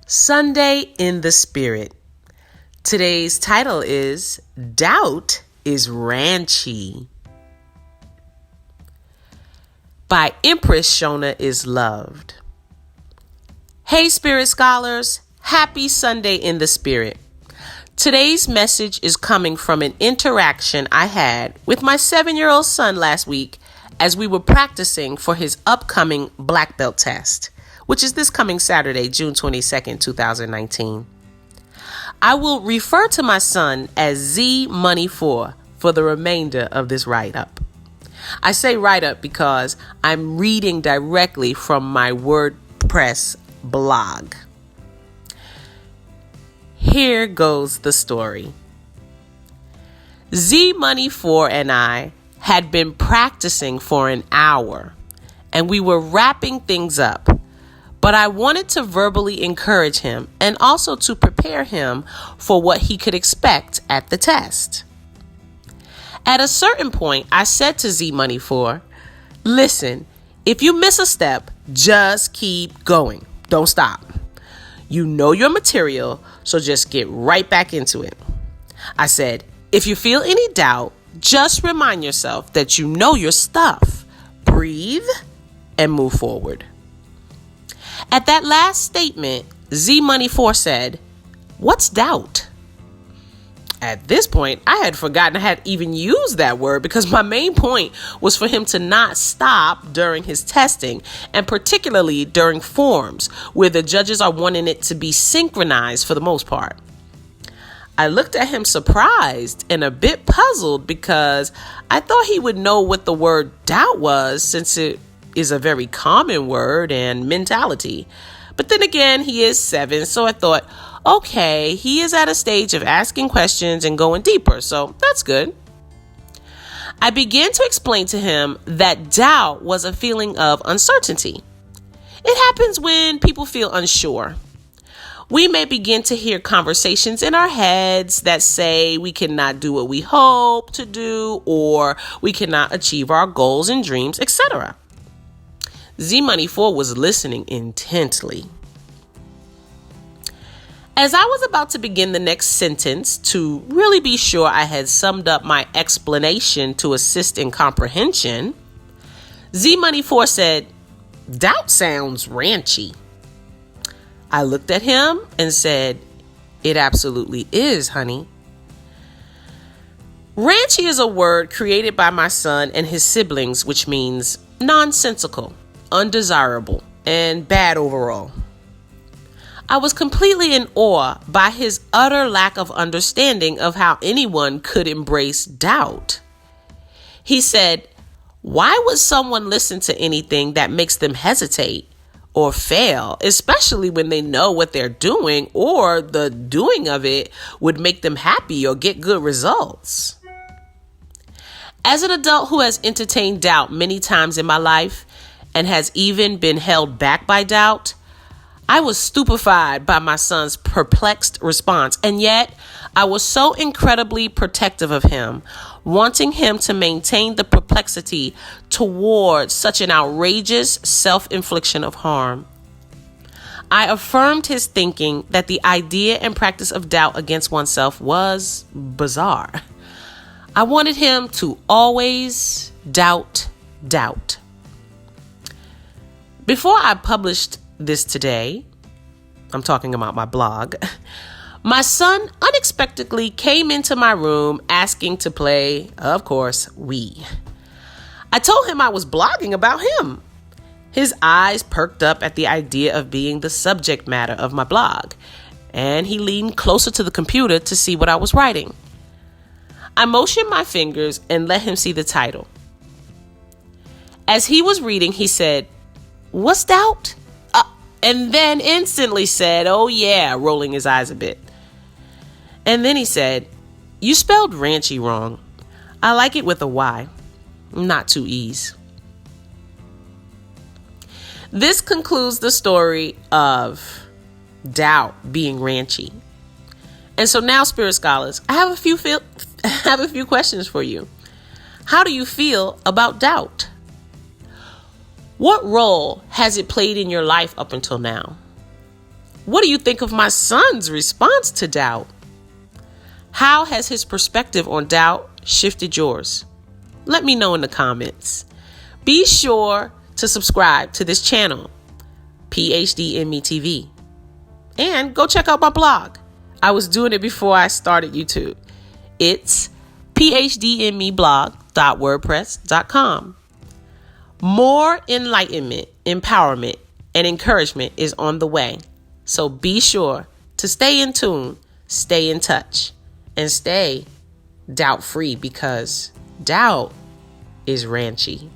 Sunday in the Spirit. Today's title is Doubt is Ranchy. By Empress Shona is Loved. Hey Spirit Scholars, happy Sunday in the Spirit. Today's message is coming from an interaction I had with my 7-year-old son last week as we were practicing for his upcoming black belt test, which is this coming Saturday, June 22nd, 2019. I will refer to my son as Z Money 4 for the remainder of this write-up. I say write-up because I'm reading directly from my WordPress blog. Here goes the story. Z Money 4 and I had been practicing for an hour, and we were wrapping things up. But I wanted to verbally encourage him and also to prepare him for what he could expect at the test. At a certain point, I said to Z Money 4, listen, if you miss a step, just keep going. Don't stop. You know your material, so just get right back into it. I said, if you feel any doubt, just remind yourself that you know your stuff. Breathe and move forward. At that last statement, Z Money 4 said, what's doubt? At this point, I had forgotten I had even used that word because my main point was for him to not stop during his testing, and particularly during forms where the judges are wanting it to be synchronized for the most part. I looked at him surprised and a bit puzzled because I thought he would know what the word doubt was, since it is a very common word and mentality. But then again, he is 7, so I thought, okay, he is at a stage of asking questions and going deeper, so that's good. I began to explain to him that doubt was a feeling of uncertainty. It happens when people feel unsure. We may begin to hear conversations in our heads that say we cannot do what we hope to do, or we cannot achieve our goals and dreams, etc. Z Money 4 was listening intently. As I was about to begin the next sentence to really be sure I had summed up my explanation to assist in comprehension, Z Money 4 said, doubt sounds ranchy. I looked at him and said, it absolutely is, honey. Ranchy is a word created by my son and his siblings, which means nonsensical, undesirable, and bad overall. I was completely in awe by his utter lack of understanding of how anyone could embrace doubt. He said, why would someone listen to anything that makes them hesitate or fail, especially when they know what they're doing or the doing of it would make them happy or get good results? As an adult who has entertained doubt many times in my life and has even been held back by doubt, I was stupefied by my son's perplexed response, and yet I was so incredibly protective of him, wanting him to maintain the perplexity towards such an outrageous self-infliction of harm. I affirmed his thinking that the idea and practice of doubt against oneself was bizarre. I wanted him to always doubt. Before I published this today, I'm talking about my blog, my son unexpectedly came into my room asking to play, of course, Wii. I told him I was blogging about him. His eyes perked up at the idea of being the subject matter of my blog, and he leaned closer to the computer to see what I was writing. I motioned my fingers and let him see the title. As he was reading, he said, "What's doubt?" And then instantly said, "Oh yeah," rolling his eyes a bit. And then he said, "You spelled ranchy wrong. I like it with a Y, not 2 E's." This concludes the story of doubt being ranchy. And so now, Spirit Scholars, I have a few questions for you. How do you feel about doubt? What role has it played in your life up until now? What do you think of my son's response to doubt? How has his perspective on doubt shifted yours? Let me know in the comments. Be sure to subscribe to this channel, PHDinMETV. And go check out my blog. I was doing it before I started YouTube. It's PHDinMeblog.wordpress.com. More enlightenment, empowerment, and encouragement is on the way. So be sure to stay in tune, stay in touch, and stay doubt-free, because doubt is ranchy.